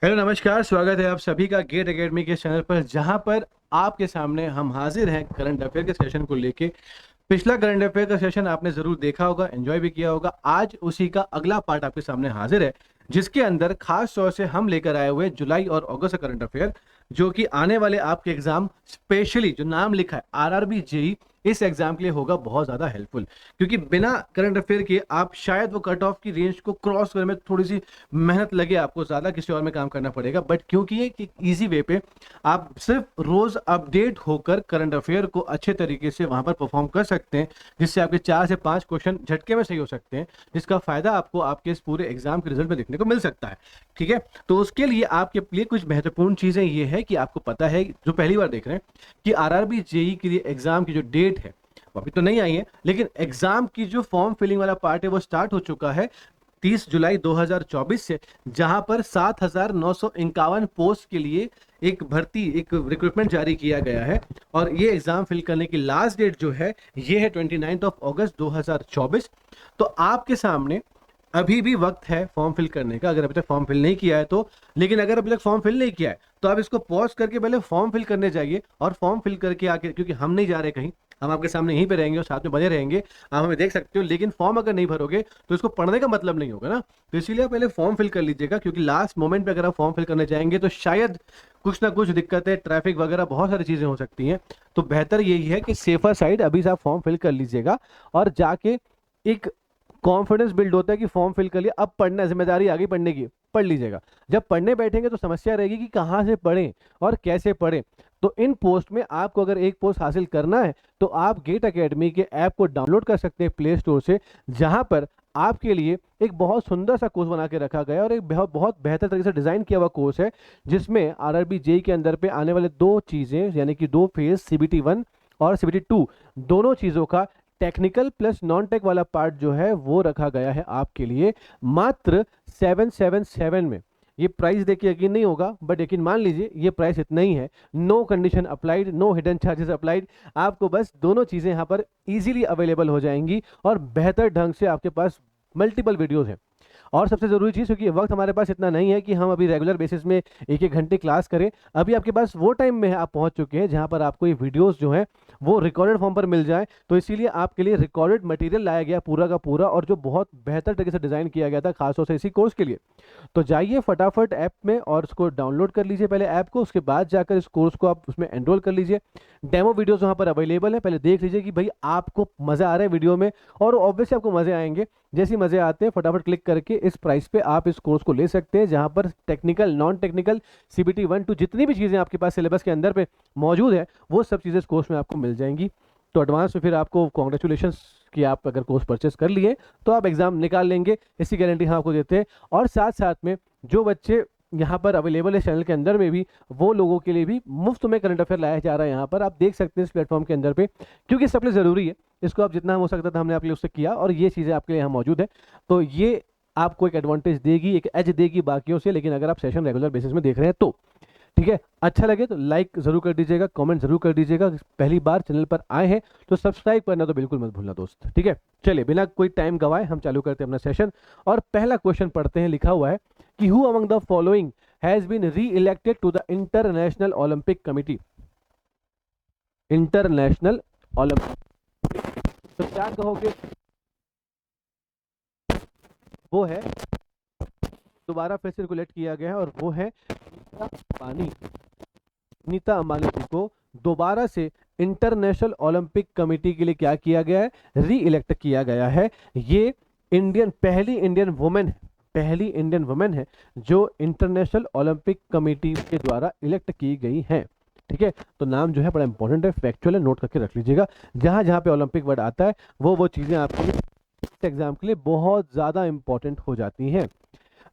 Hello नमस्कार, स्वागत है आप सभी का गेट एकेडमी के चैनल पर, जहां पर आपके सामने हम हाजिर हैं करंट अफेयर के सेशन को लेके। पिछला करंट अफेयर का सेशन आपने जरूर देखा होगा, एंजॉय भी किया होगा। आज उसी का अगला पार्ट आपके सामने हाजिर है, जिसके अंदर खास तौर से हम लेकर आए हुए जुलाई और अगस्त का करंट अफेयर, जो कि आने वाले आपके एग्जाम, स्पेशली जो नाम लिखा है आरआरबी जेई, इस एग्जाम के लिए होगा बहुत ज्यादा हेल्पफुल। क्योंकि बिना करंट अफेयर के आप शायद वो कट ऑफ की रेंज को क्रॉस करने में थोड़ी सी मेहनत लगे आपको, ज्यादा किसी और में काम करना पड़ेगा। बट क्योंकि ये एक इजी वे पे आप सिर्फ रोज अपडेट होकर करंट अफेयर को अच्छे तरीके से वहां पर परफॉर्म कर सकते हैं, जिससे आपके 4 से 5 क्वेश्चन झटके में सही हो सकते हैं, जिसका फायदा आपको आपके इस पूरे एग्जाम के रिजल्ट में देखने को मिल सकता है। ठीक है, तो उसके लिए आपके लिए कुछ महत्वपूर्ण चीजें ये है कि आपको पता है, जो पहली बार देख रहे हैं, कि आरआरबी जेई के लिए एग्जाम की जो डेट है वो अभी तो नहीं आई है, लेकिन एग्जाम की जो फॉर्म फिलिंग वाला पार्ट है वो स्टार्ट हो चुका है 30 जुलाई 2024 से, जहां पर 7,951 पोस्ट के लिए एक रिक्रूटमेंट जारी किया गया है। और ये एग्जाम फिल करने की लास्ट डेट जो है ये है 29 अगस्त 2024। तो आपके सामने अभी भी वक्त है फॉर्म फिल करने का, अगर अभी तक फॉर्म फिल नहीं किया है तो। लेकिन अगर अभी तक फॉर्म फिल नहीं किया है तो आप इसको पॉज करके पहले फॉर्म फिल करने जाइए, और फॉर्म फिल करके आके, क्योंकि हम नहीं जा रहे कहीं, हम आपके सामने यहीं पे रहेंगे और साथ में बने रहेंगे, आप हमें देख सकते हो। लेकिन फॉर्म अगर नहीं भरोगे तो इसको पढ़ने का मतलब नहीं होगा ना। तो इसीलिए आप पहले फॉर्म फिल कर लीजिएगा, क्योंकि लास्ट मोमेंट पे अगर आप फॉर्म फिल करने जाएंगे तो शायद कुछ ना कुछ दिक्कतें, ट्रैफिक वगैरह बहुत सारी चीजें हो सकती हैं। तो बेहतर यही है कि सेफर साइड अभी से आप फॉर्म फिल कर लीजिएगा, और जाके एक कॉन्फिडेंस बिल्ड होता है कि फॉर्म फिल कर लिया, अब पढ़ना, जिम्मेदारी आ गई पढ़ने की, पढ़ लीजिएगा। जब पढ़ने बैठेंगे तो समस्या रहेगी कि कहाँ से पढ़ें और कैसे पढ़ें। तो इन पोस्ट में आपको अगर एक पोस्ट हासिल करना है तो आप गेट एकेडमी के ऐप को डाउनलोड कर सकते हैं प्ले स्टोर से, जहां पर आपके लिए एक बहुत सुंदर सा कोर्स बना के रखा गया है, और एक बहुत बहुत बेहतर तरीके से डिजाइन किया हुआ कोर्स है, जिसमें आरआरबी जेई के अंदर पे आने वाले दो चीजें, यानी कि दो फेज, CBT 1 और CBT 2, दोनों चीजों का टेक्निकल प्लस नॉन टेक वाला पार्ट जो है वो रखा गया है आपके लिए मात्र 777 में। ये प्राइस देखिए यकीन नहीं होगा, बट यकीन मान लीजिए ये प्राइस इतना ही है। No condition applied, no hidden charges applied. आपको बस दोनों चीज़ें यहाँ पर इजीली अवेलेबल हो जाएंगी, और बेहतर ढंग से आपके पास मल्टीपल वीडियोस हैं। और सबसे ज़रूरी चीज़, क्योंकि वक्त हमारे पास इतना नहीं है कि हम अभी रेगुलर बेसिस में एक एक घंटे क्लास करें, अभी आपके पास वो टाइम में आप पहुंच चुके हैं जहां पर आपको ये वीडियोस जो हैं वो रिकॉर्डेड फॉर्म पर मिल जाए। तो इसीलिए आपके लिए रिकॉर्डेड मटेरियल लाया गया पूरा का पूरा, और जो बहुत बेहतर तरीके से डिज़ाइन किया गया था खासतौर से इसी कोर्स के लिए। तो जाइए फटाफट ऐप में और उसको डाउनलोड कर लीजिए पहले ऐप को, उसके बाद जाकर इस कोर्स को आप उसमें एनरोल कर लीजिए। डेमो वीडियोस वहाँ पर अवेलेबल है, पहले देख लीजिए कि भाई आपको मज़ा आ रहा है वीडियो में, और ऑब्वियसली आपको मज़े आएंगे। जैसे मज़े आते हैं फटाफट क्लिक करके इस प्राइस पे आप इस कोर्स को ले सकते हैं, जहाँ पर technical, non technical, CBT 1 to जितनी भी चीज़ें आपके पास सिलेबस के अंदर पे मौजूद है वो सब चीज़ें इस कोर्स में आपको मिल जाएंगी। तो एडवांस में फिर आपको कॉन्ग्रेचुलेशन कि आप अगर कोर्स परचेस कर लिए तो आप एग्ज़ाम निकाल लेंगे, इसकी गारंटी हम आपको देते हैं। और साथ साथ में जो बच्चे यहाँ पर अवेलेबल है चैनल के अंदर में भी, वो लोगों के लिए भी मुफ्त में करंट अफेयर लाया जा रहा है यहाँ पर, आप देख सकते हैं इस प्लेटफॉर्म के अंदर पे, क्योंकि सब लिए ज़रूरी है। इसको आप जितना हो सकता था हमने आपके लिए उससे किया, और ये चीज़ें आपके लिए यहाँ मौजूद है। तो ये आपको एक एडवांटेज देगी, एक एज देगी बाकियों से, लेकिन अगर आप सेशन रेगुलर बेसिस में देख रहे हैं तो। ठीक है, अच्छा लगे तो लाइक जरूर कर दीजिएगा, कमेंट जरूर कर दीजिएगा। पहली बार चैनल पर आए हैं तो सब्सक्राइब करना तो बिल्कुल मत भूलना दोस्त। ठीक है, चलिए बिना कोई टाइम गवाए हम चालू करते हैं अपना सेशन, और पहला क्वेश्चन पढ़ते हैं। लिखा हुआ है कि who among the following has been re-elected to the International Olympic Committee. International Olympic, तो क्या कहोगे? वो है, दोबारा फिर सर्कुलेट किया गया है, और वो है नीता अंबानी। नीता अंबानी जी को दोबारा से इंटरनेशनल ओलंपिक कमेटी के लिए क्या किया गया है? री इलेक्ट किया गया है। ये पहली इंडियन वुमेन है जो इंटरनेशनल ओलंपिक कमेटी के द्वारा इलेक्ट की गई है। ठीक है, तो नाम जो है बड़ा इंपॉर्टेंट है, फैक्चुअल है, नोट करके रख लीजिएगा। जहां जहां पे ओलंपिक वर्ड आता है वो चीजें आपके एग्जाम के लिए बहुत ज्यादा इंपॉर्टेंट हो जाती हैं।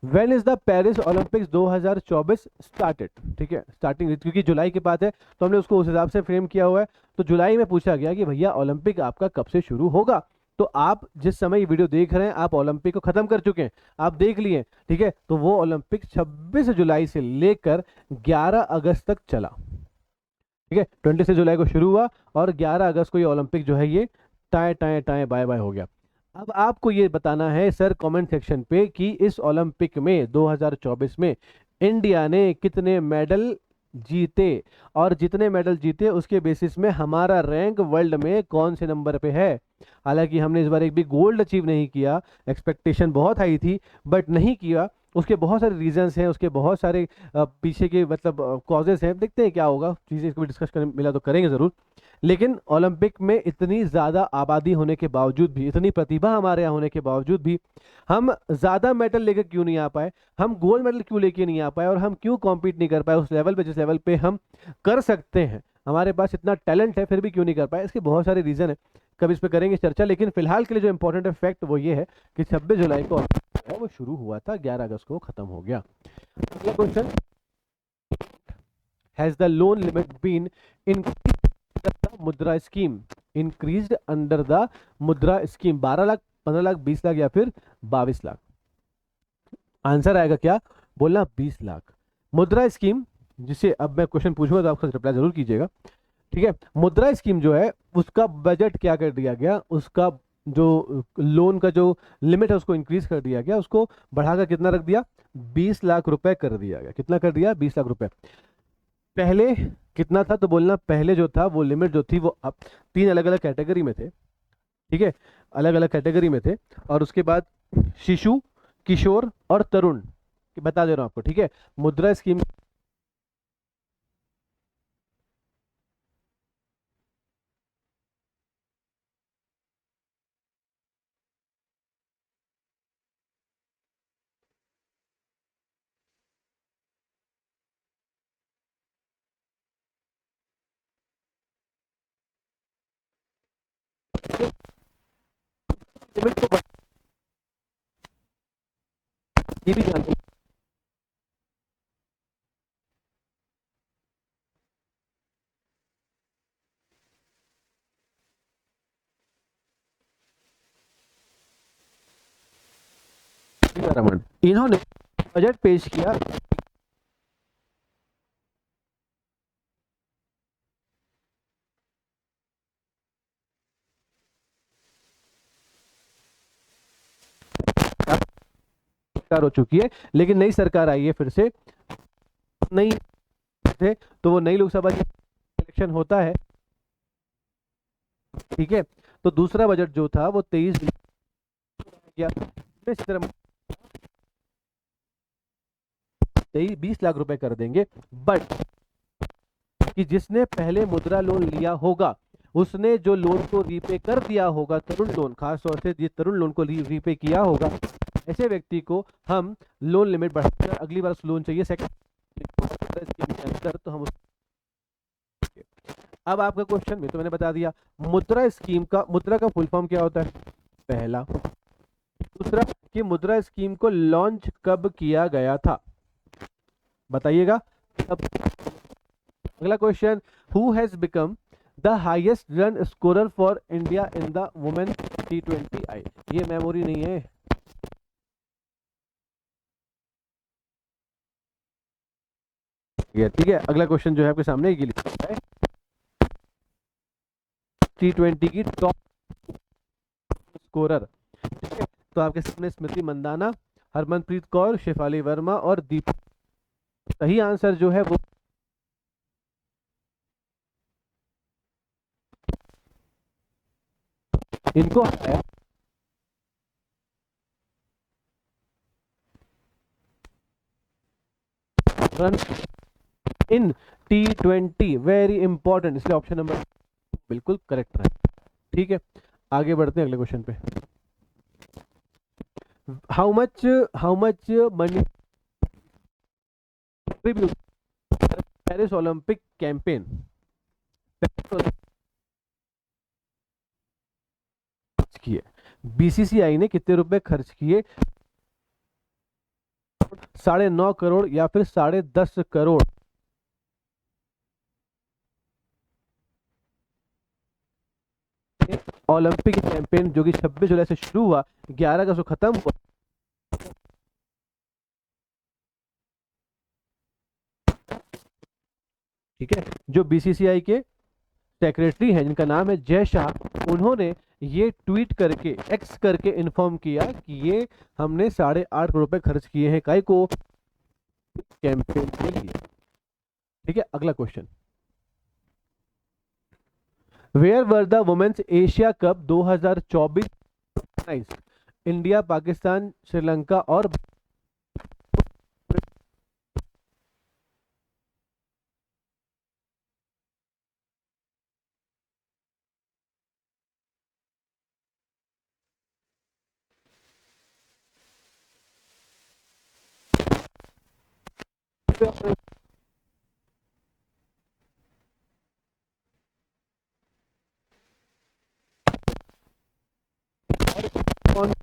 When is the Paris Olympics 2024 started? ठीक है, स्टार्टिंग क्योंकि जुलाई के बाद है तो हमने उसको उस हिसाब से फ्रेम किया हुआ है। तो जुलाई में पूछा गया कि भैया ओलंपिक आपका कब से शुरू होगा। तो आप जिस समय ये वीडियो देख रहे हैं आप ओलंपिक को खत्म कर चुके हैं, आप देख लिए। ठीक है, तो वो ओलंपिक 26 जुलाई से लेकर 11 अगस्त तक चला। ठीक है, 26 जुलाई को शुरू हुआ और 11 अगस्त को ये ओलंपिक जो है ये टाए टाए टाए बाय बाय हो गया। अब आपको ये बताना है सर कमेंट सेक्शन पे कि इस ओलंपिक में 2024 में इंडिया ने कितने मेडल जीते, और जितने मेडल जीते उसके बेसिस में हमारा रैंक वर्ल्ड में कौन से नंबर पे है। हालांकि हमने इस बार एक भी गोल्ड अचीव नहीं किया, एक्सपेक्टेशन बहुत हाई थी बट नहीं किया। उसके बहुत सारे रीजंस हैं, उसके बहुत सारे पीछे के मतलब कॉजेस हैं, देखते हैं क्या होगा, चीज़ें इसको भी डिस्कस करने मिला तो करेंगे ज़रूर। लेकिन ओलंपिक में इतनी ज़्यादा आबादी होने के बावजूद भी, इतनी प्रतिभा हमारे यहाँ होने के बावजूद भी हम ज़्यादा मेडल लेकर क्यों नहीं आ पाए, हम गोल्ड मेडल क्यों लेके नहीं आ पाए, और हम क्यों कॉम्पीट नहीं कर पाए उस लेवल पे जिस लेवल पे हम कर सकते हैं। हमारे पास इतना टैलेंट है फिर भी क्यों नहीं कर पाए, इसके बहुत सारे रीज़न है, कभी इस पे करेंगे चर्चा। लेकिन फिलहाल के लिए जो इंपॉर्टेंट है फैक्ट वो ये है कि 26 जुलाई को है वो शुरू हुआ था, 11 अगस्त को खत्म हो गया। अगला question, has the loan limit been increased Mudra scheme, increased under the Mudra scheme, 12 lakh, 15 lakh, 20 lakh या फिर 22 लाख। आंसर आएगा क्या, बोलना 20 लाख। मुद्रा स्कीम, जिसे अब मैं क्वेश्चन पूछूंगा तो आप खुद रिप्लाई जरूर कीजिएगा, ठीक है। मुद्रा स्कीम जो है उसका बजट क्या कर दिया गया, उसका जो लोन का जो लिमिट है उसको इंक्रीज कर दिया गया, उसको बढ़ाकर कितना रख दिया, 20 लाख रुपए कर दिया गया। कितना कर दिया, 20 लाख रुपए। पहले कितना था, तो बोलना पहले जो था वो लिमिट जो थी वो अब 3 अलग अलग कैटेगरी में थे, ठीक है, अलग अलग कैटेगरी में थे। और उसके बाद शिशु, किशोर और तरुण, बता दे रहा हूं आपको, ठीक है। मुद्रा स्कीम लिमिट को ये भी जानते हैं, रमन, इन्होंने बजट पेश किया। सरकार हो चुकी है लेकिन नई सरकार आई है फिर से, नई थे तो वो नई लोकसभा इलेक्शन होता है, ठीक है। तो दूसरा बजट जो था वो 23 किया, इस तरह 20 लाख रुपए कर देंगे। बट कि जिसने पहले मुद्रा लोन लिया होगा उसने जो लोन को रीपे कर दिया होगा, तरुण लोन खास तौर से ये तरुण लोन को रीपे किया होगा, ऐसे व्यक्ति को हम लोन लिमिट बढ़ाकर अगली बार लोन चाहिए सेकंड स्कीम के अंदर तो हम अब आपका क्वेश्चन में तो मैंने बता दिया, मुद्रा स्कीम का, मुद्रा का फुल फॉर्म क्या होता है, पहला। दूसरा कि मुद्रा स्कीम को लॉन्च कब किया गया था, बताइएगा। अब अगला question, who has become the highest run scorer for India in the women T20I, ये मेमोरी नहीं है, ठीक है। अगला क्वेश्चन जो है आपके सामने ये लिखा है, T20 की टॉप स्कोरर, ठीक है। तो आपके सामने स्मृति मंदाना, हरमनप्रीत कौर, शेफाली वर्मा और दीप। सही आंसर जो है वो इनको है run in T20, very important, इसलिए ऑप्शन नंबर बिल्कुल करेक्ट है, ठीक है। आगे बढ़ते हैं अगले क्वेश्चन पे। How much money Paris Olympic campaign किए, बीसीसीआई ने कितने रुपए खर्च किए, 9.5 करोड़ या फिर 10.5 करोड़। ओलंपिक कैंपेन जो कि 26 जुलाई से शुरू हुआ, 11 अगस्त को खत्म हुआ, ठीक है। जो बीसीसीआई के सेक्रेटरी हैं जिनका नाम है जय शाह, उन्होंने ये ट्वीट करके, एक्स करके इन्फॉर्म किया कि ये हमने 8.5 करोड़ रुपए खर्च किए हैं, काय को, कैंपेन के लिए। ठीक है, अगला question, where were the women's Asia cup 2024 organised? India, Pakistan, Sri Lanka और कौन?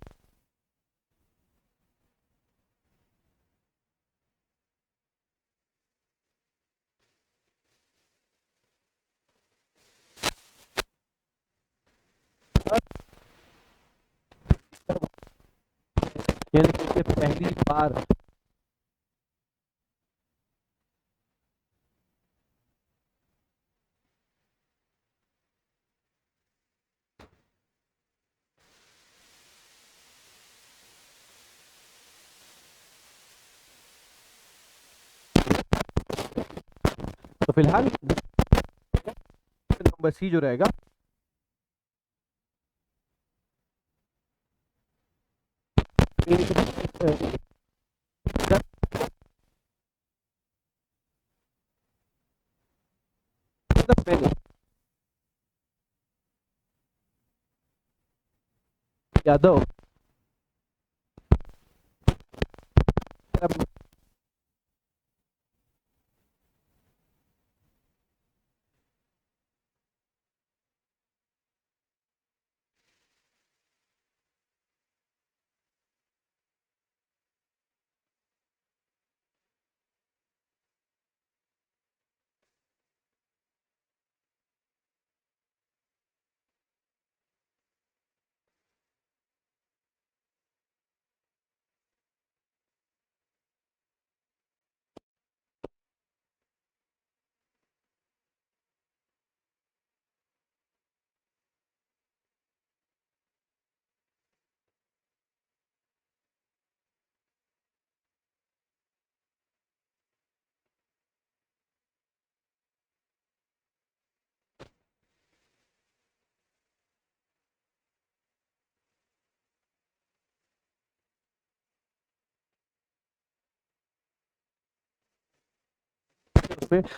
यानी कि पहली बार तो फिलहाल नंबर सी जो रहेगा यादव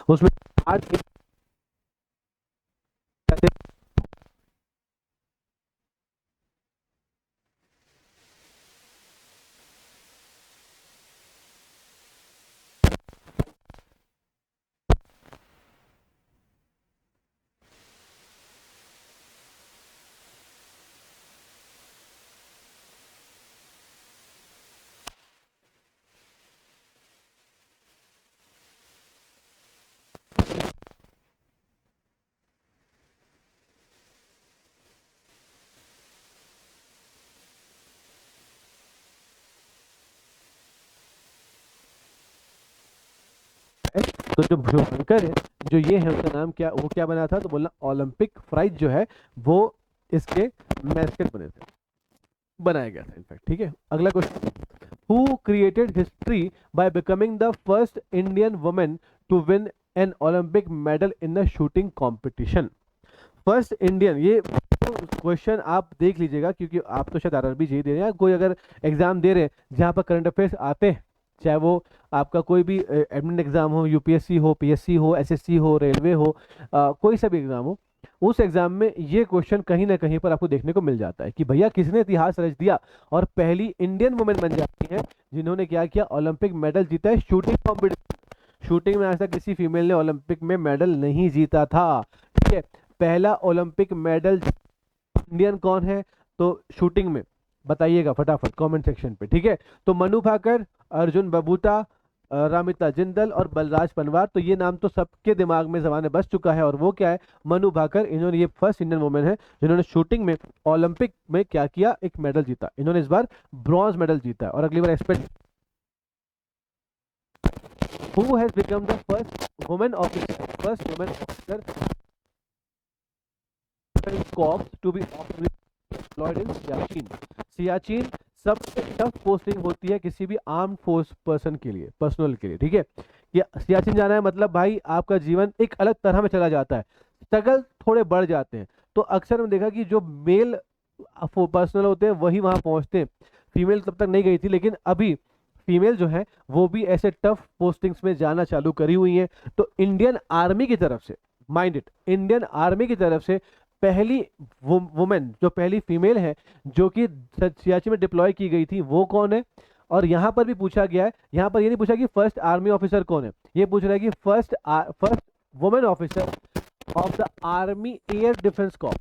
उसमें आज तो जो शुभंकर है, जो ये है उसका नाम क्या, वो क्या बना था, तो बोलना ओलंपिक प्राइज जो है वो इसके मैस्केट बने थे, बनाया गया था इनफैक्ट। ठीक है, अगला question, who created history by becoming the first Indian women to win an Olympic medal in the shooting competition? First Indian, ये क्वेश्चन आप देख लीजिएगा क्योंकि आप तो शायद आरआरबी जी दे रहे हैं, कोई अगर एग्जाम दे रहे हैं जहाँ पर करंट अफेयर्स आते हैं, चाहे वो आपका कोई भी एडमिन एग्जाम हो, यूपीएससी हो, पीएससी हो, एसएससी हो, रेलवे हो, कोई सा भी एग्जाम हो, उस एग्जाम में ये क्वेश्चन कहीं ना कहीं पर आपको देखने को मिल जाता है कि भैया किसने इतिहास रच दिया और पहली इंडियन वुमेन बन जाती है जिन्होंने क्या किया, ओलंपिक मेडल जीता है शूटिंग कॉम्पिटिशन। शूटिंग में आज तक किसी फीमेल ने ओलंपिक में मेडल नहीं जीता था। ठीक है, पहला ओलंपिक मेडल इंडियन कौन है, तो शूटिंग में बताइएगा फटाफट कमेंट सेक्शन पे। ठीक है, तो मनु भाकर, अर्जुन बबूता, रामिता जिंदल और बलराज पनवार, तो ये नाम तो सबके दिमाग में जबाने बस चुका है, और वो क्या है, मनु भाकर। इन्होंने, ये फर्स्ट इंडियन वुमेन है जिन्होंने शूटिंग में ओलंपिक में क्या किया, एक मेडल जीता। इन्होंने इस बार ब्रॉन्ज मेडल जीता है और अगली बार expect, who has become the first women officer, first women officer corps to be deployed in Siachen. Siachen सबसे टफ पोस्टिंग होती है किसी भी आर्म फोर्स पर्सन के लिए, पर्सनल के लिए, ठीक है। कि सियाचिन जाना है मतलब भाई आपका जीवन एक अलग तरह में चला जाता है, स्ट्रगल थोड़े बढ़ जाते हैं। तो अक्सर मैंने देखा कि जो मेल पर्सनल होते हैं वही वहां पहुंचते हैं, फीमेल तब तक नहीं गई थी, लेकिन अभी फीमेल जो है वो भी ऐसे टफ पोस्टिंग्स में जाना चालू करी हुई है। तो इंडियन आर्मी की तरफ से, माइंड इट, इंडियन आर्मी की तरफ से पहली वुमेन, जो पहली फीमेल है जो कि सियाचिन में डिप्लॉय की गई थी, वो कौन है। और यहाँ पर भी पूछा गया है, यहाँ पर ये नहीं पूछा कि फर्स्ट आर्मी ऑफिसर कौन है, ये पूछ रहा है कि first women officer of the army air defence Corp.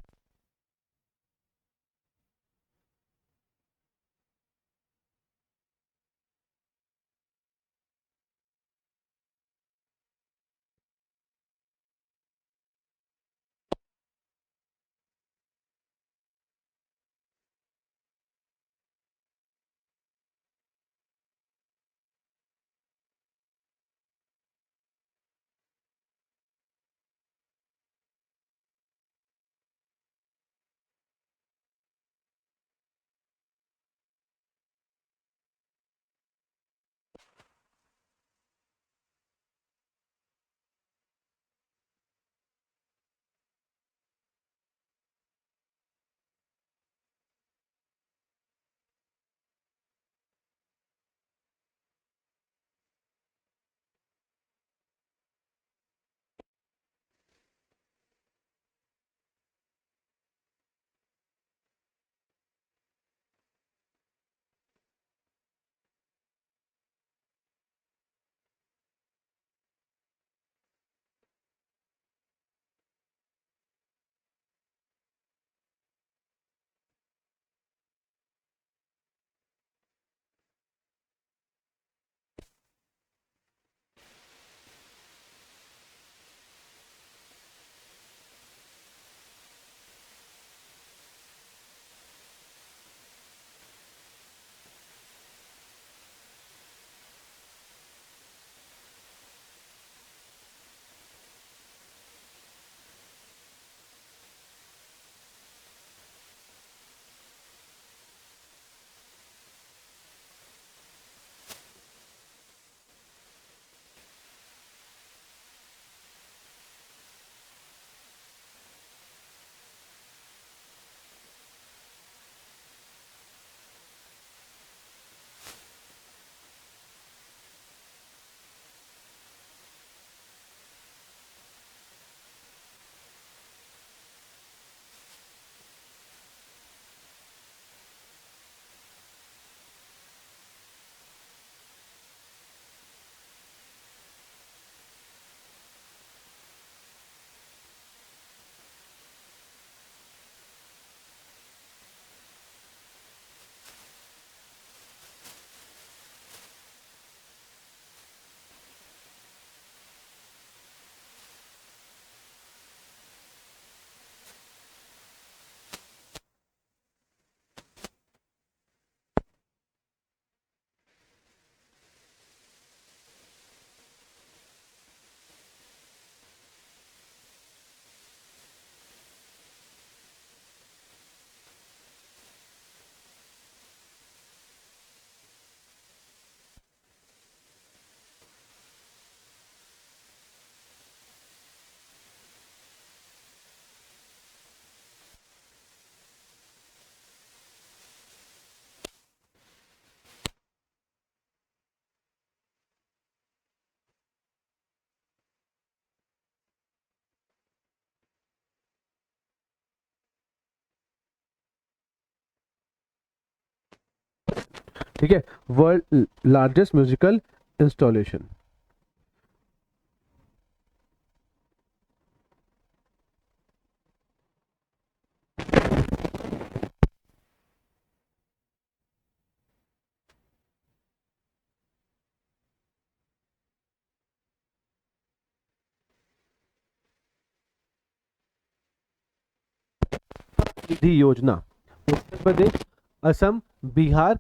ठीक है, वर्ल्ड लार्जेस्ट म्यूजिकल इंस्टॉलेशन। निधि योजना, उत्तर प्रदेश, असम, बिहार।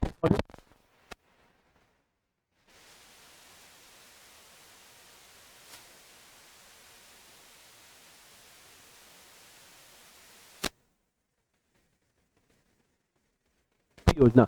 और योजना।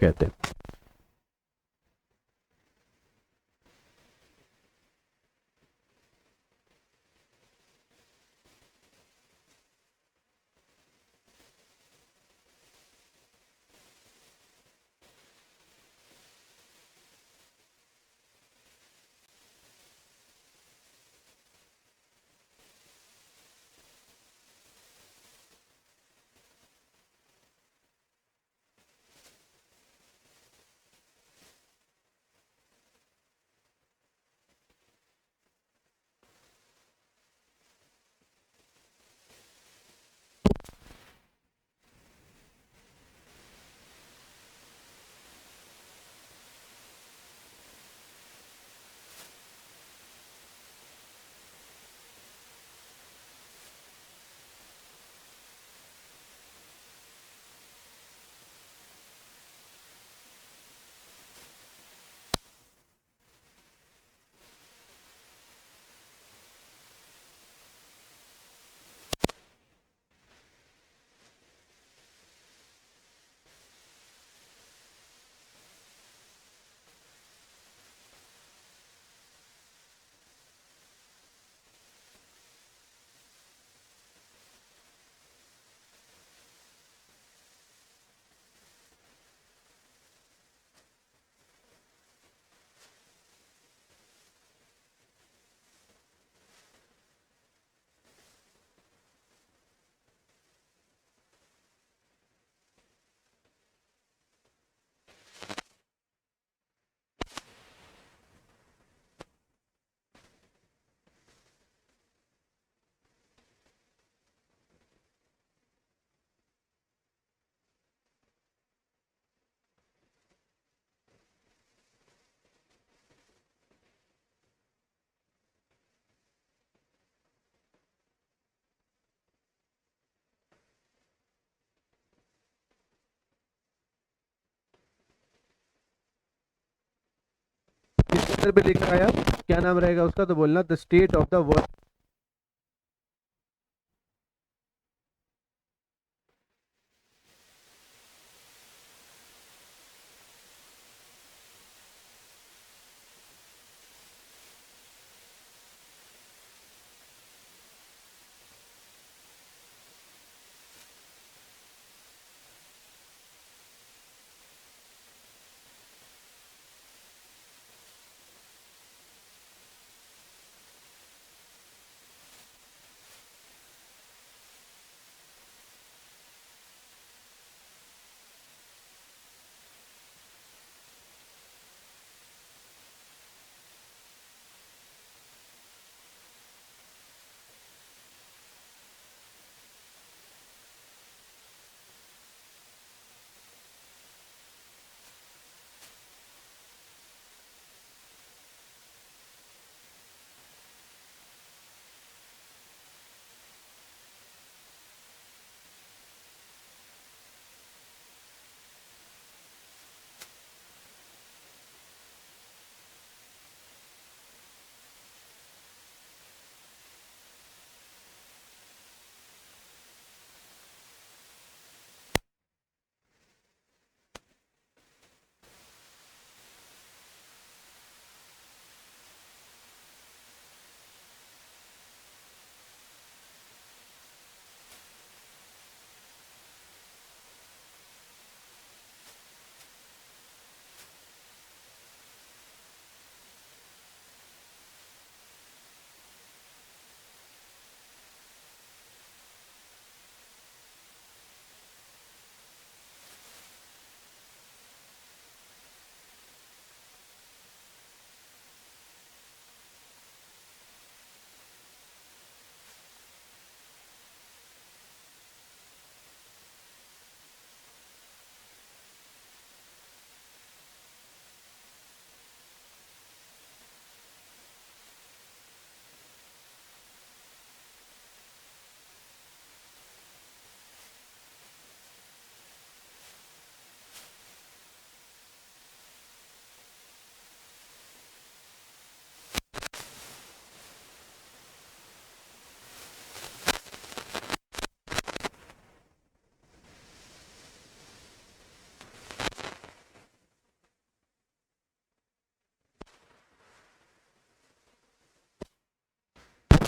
कहते हैं। किस स्तर पे लेकर आया, क्या नाम रहेगा उसका, तो बोलना the state of the world.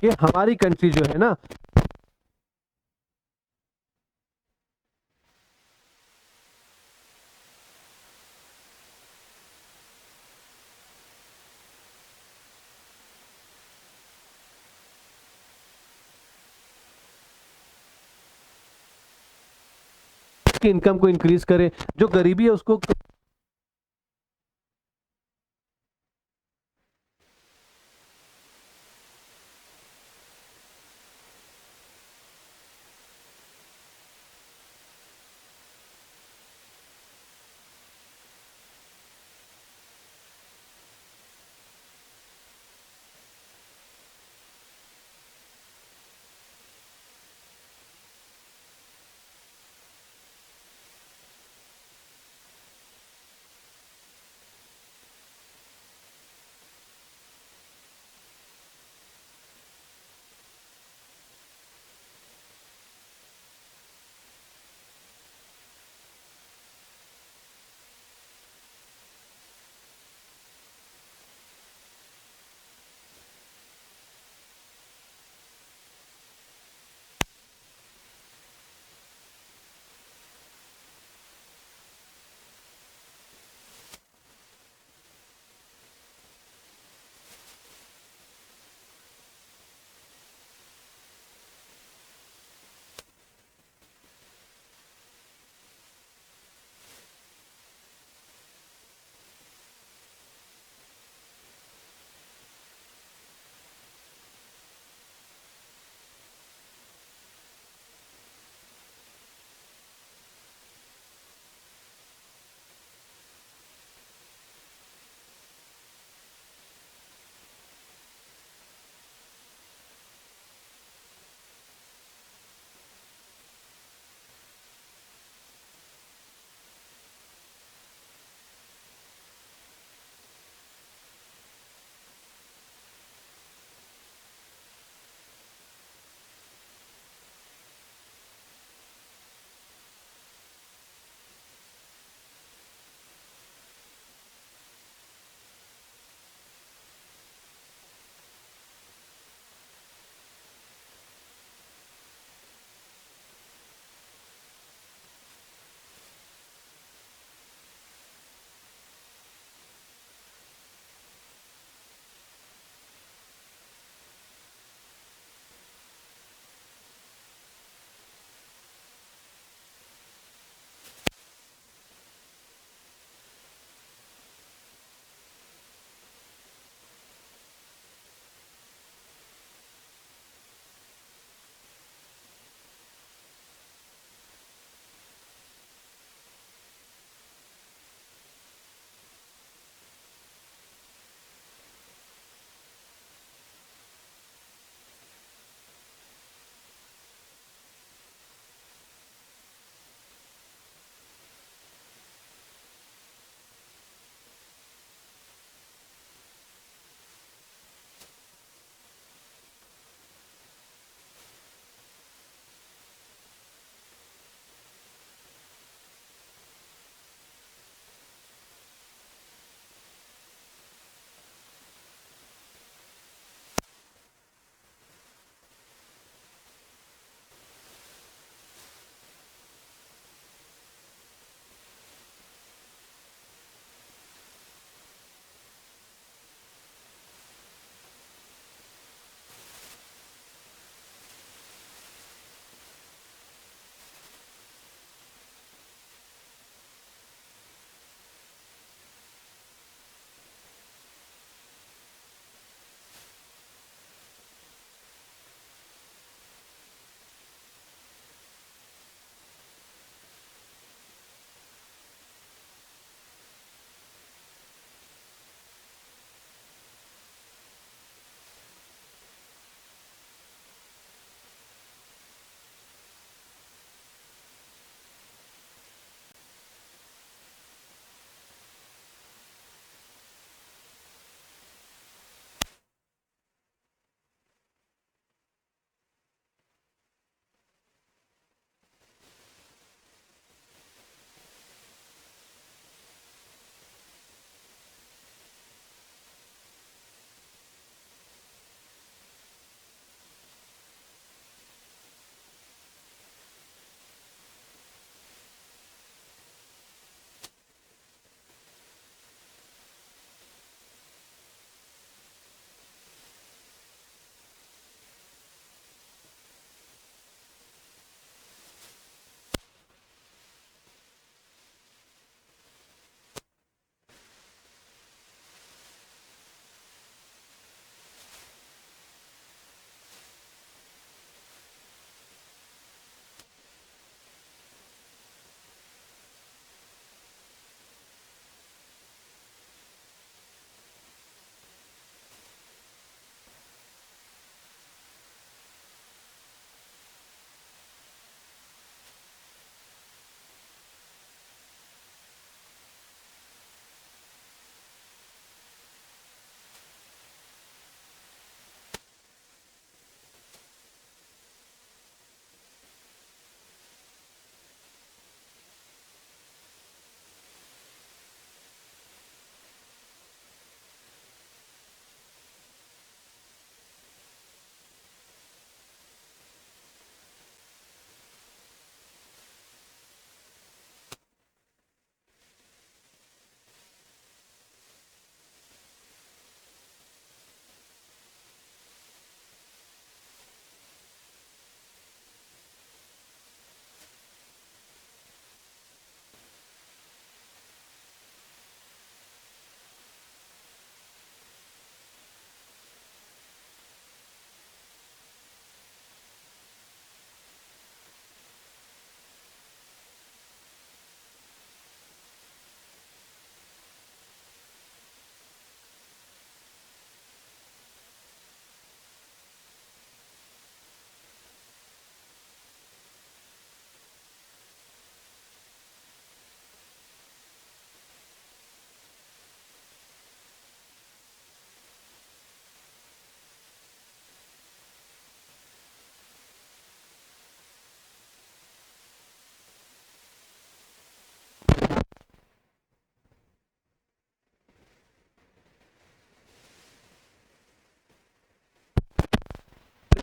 कि हमारी कंट्री जो है ना की इनकम को इंक्रीज करे, जो गरीबी है उसको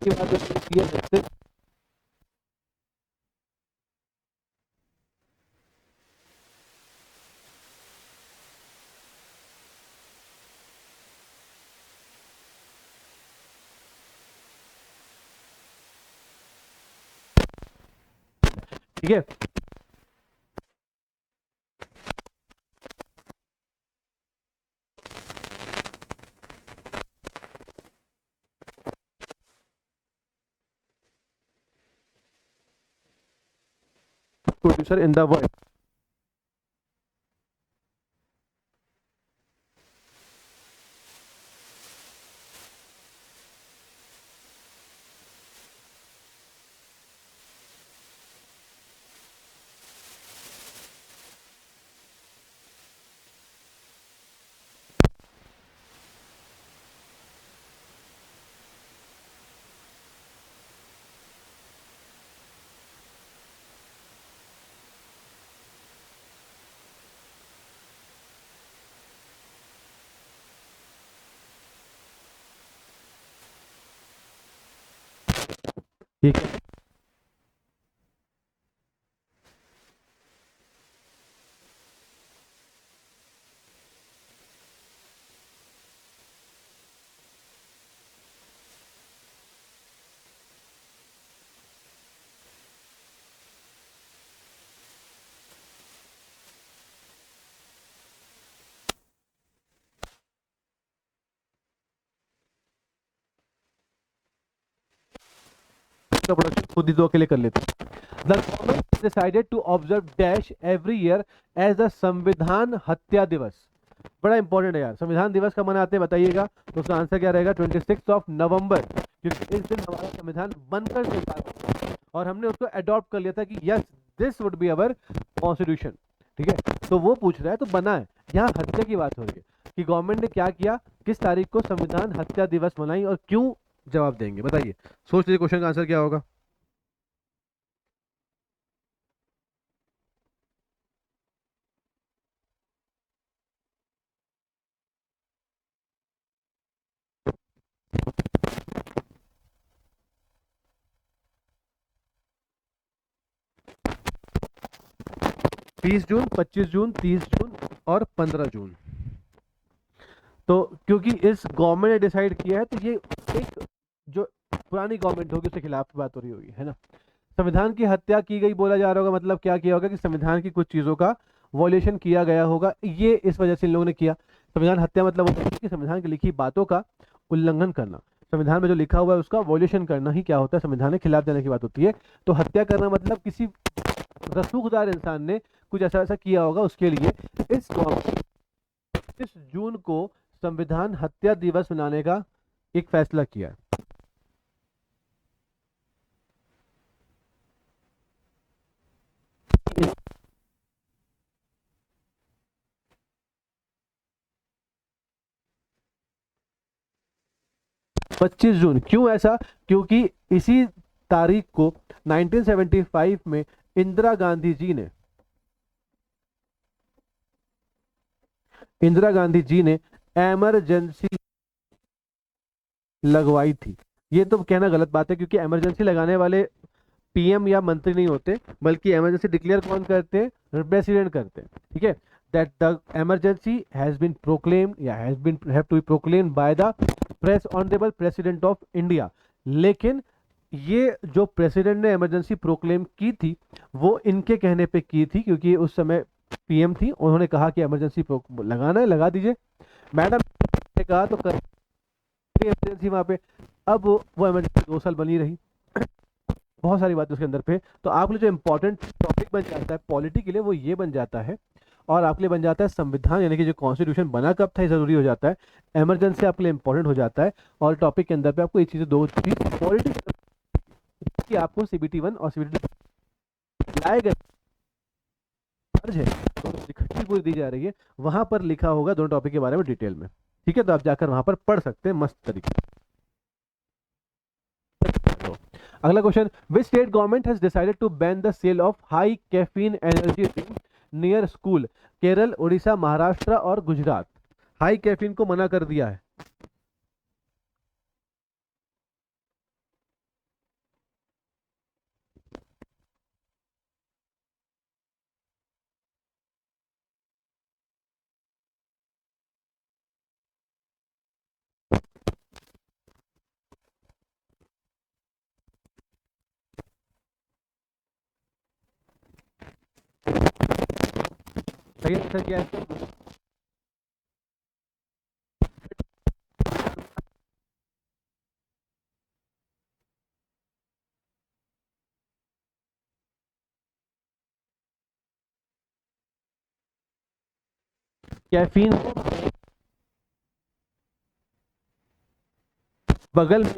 की बात होती है। ठीक है, प्रोड्यूसर इन द वर्ल्ड। ठीक है, इसका प्रोडक्शन खुद ही दो अकेले कर लेते हैं। The government decided to observe dash every year as the Samvidhan Hatya दिवस। बड़ा इंपॉर्टेंट है यार, संविधान दिवस कब मनाते हैं बताइएगा, तो उसका आंसर क्या रहेगा 26 नवंबर, क्योंकि इस दिन हमारा संविधान बनकर तैयार हुआ और हमने उसको अडॉप्ट कर लिया था कि yes this would be our constitution. ठीक है, तो वो पूछ रहा है तो बना है, यहाँ हत्या की बात हो रही है कि गवर्नमेंट ने क्या किया, किस तारीख को संविधान हत्या दिवस मनाई और क्यों, जवाब देंगे बताइए। सोच लीजिए क्वेश्चन का आंसर क्या होगा। तीस जून, 25 जून, 30 जून और 15 जून। तो क्योंकि इस गवर्नमेंट ने डिसाइड किया है तो ये एक जो पुरानी गवर्नमेंट होगी उसके खिलाफ बात हो रही होगी, है ना। संविधान की हत्या की गई बोला जा रहा होगा, मतलब क्या किया होगा कि संविधान की कुछ चीज़ों का वॉल्यूशन किया गया होगा, ये इस वजह से इन लोगों ने किया। संविधान हत्या मतलब होता है कि संविधान की लिखी बातों का उल्लंघन करना, संविधान में जो लिखा हुआ है उसका वॉल्यूशन करना ही क्या होता है, संविधान के खिलाफ जाने की बात होती है। तो हत्या करना मतलब किसी रसूखदार इंसान ने कुछ ऐसा ऐसा किया होगा, उसके लिए इस 25 जून को संविधान हत्या दिवस मनाने का एक फैसला किया। 25 जून क्यों ऐसा, क्योंकि इसी तारीख को 1975 में इंदिरा गांधी जी ने इमरजेंसी लगवाई थी। ये तो कहना गलत बात है क्योंकि इमरजेंसी लगाने वाले पीएम या मंत्री नहीं होते, बल्कि इमरजेंसी डिक्लेयर कौन करते हैं, प्रेसिडेंट करते हैं। ठीक है, that the emergency has been proclaimed या have to be proclaimed by the honourable president of India. लेकिन ये जो प्रेसिडेंट ने इमरजेंसी प्रोक्लेम की थी वो इनके कहने पे की थी, क्योंकि उस समय पीएम थी, उन्होंने कहा कि इमरजेंसी लगाना है लगा दीजिए, मैडम ने कहा तो कर इमरजेंसी वहां पे। अब वो इमरजेंसी 2 साल बनी रही, बहुत सारी बातें उसके अंदर पे। तो आपके लिए जो इंपॉर्टेंट टॉपिक बन जाता है पॉलिटी के लिए वो ये बन जाता है, और आपके लिए बन जाता है संविधान, यानी कि जो कॉन्स्टिट्यूशन बना कब था ये जरूरी हो जाता है, इमरजेंसी आपके लिए इंपॉर्टेंट हो जाता है। और टॉपिक के अंदर पे आपको ये चीज़ें दो चीज पॉलिटी कि आपको CBT 1 और CBT लाए गए फर्ज है तो इकट्ठी पूरी दी जा रही है, वहां पर लिखा होगा दोनों टॉपिक के बारे में डिटेल में। ठीक है, तो आप जाकर वहां पर पढ़ सकते हैं मस्त तरीके से। तो अगला question, which state government has decided to ban the sale of high caffeine energy drink near school. Kerala, Orissa, Maharashtra और गुजरात। हाई कैफीन को मना कर दिया है। सही आंसर क्या है? कैफीन बगल में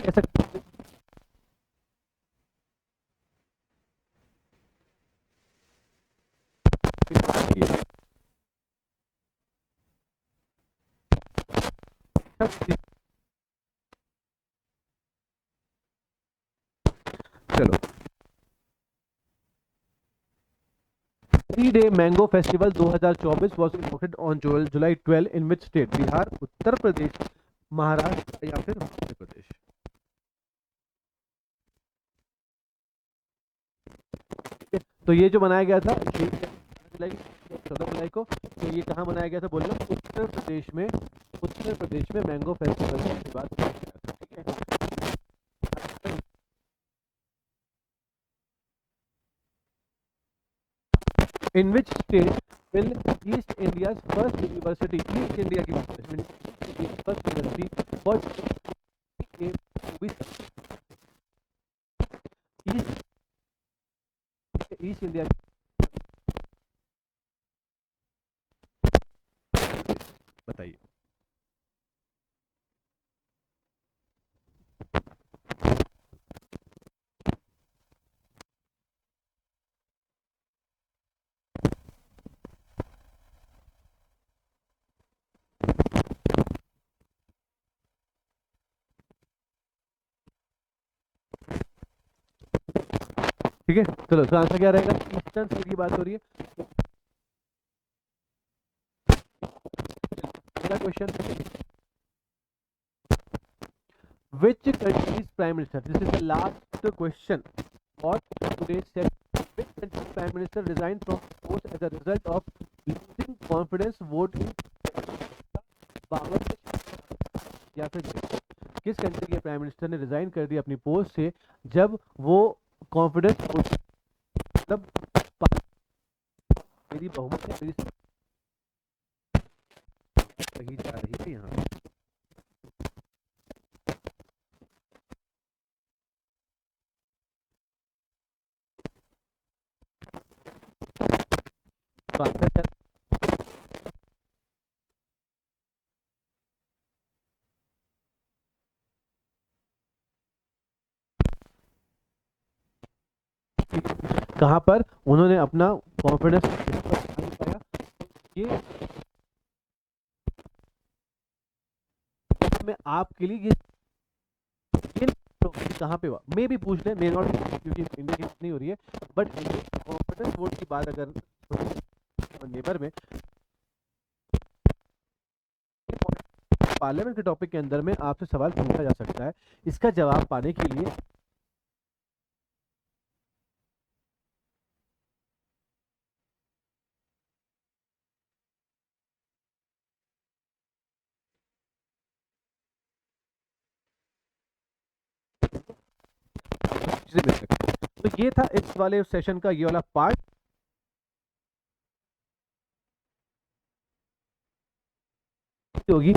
ऐसा चलो 3-day mango festival 2024 was inaugurated on July 12 in which state? Bihar, Uttar Pradesh, Maharashtra या फिर मध्य प्रदेश? तो ये जो बनाया गया था जुलाई 14 जुलाई को, तो ये कहाँ मनाया गया था बोल रहे उत्तर प्रदेश में मैंगो फेस्टिवल की बात की गया था, ठीक है। In which state will East India's first university, East India की first university was east India बताइए। ठीक है, चलो तो आंसर क्या रहेगा? ईस्टर्न स्टेट की बात हो रही है। अगला question, which country's prime minister, this is the last question for today's session, which country's prime minister resigned from post as a result of losing confidence vote in Bangladesh या फिर किस कंट्री के प्राइम मिनिस्टर ने resign कर दिया अपनी post से जब वो कॉन्फिडेंस मतलब मेरी बहुमत है, मेरी सही जा रही है यहाँ। कहाँ पर उन्होंने अपना कॉन्फिडेंस पाया, ये मैं आपके लिए ये कहाँ पे हुआ मे भी पूछ लें, मे नॉट क्योंकि इंडिया की नहीं हो रही है, बट कॉन्फिडेंस वोट की बात अगर नेबर में पार्लियामेंट के टॉपिक के अंदर में आपसे सवाल पूछा जा सकता है, इसका जवाब पाने के लिए चीजें मिल सकती है। तो ये था इस वाले सेशन का ये वाला पार्ट। होगी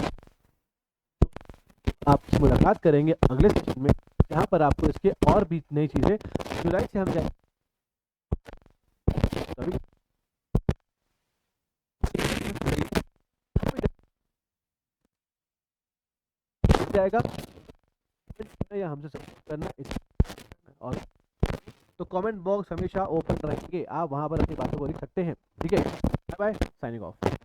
आपसे मुलाकात करेंगे अगले सेशन में, जहां पर आपको इसके और भी नई चीजें जुलाई से हम जाएगा या हमसे करना और तो कमेंट बॉक्स हमेशा ओपन रहेंगे, आप वहां पर अपनी बातों को लिख सकते हैं। ठीक है, बाय बाय, साइनिंग ऑफ।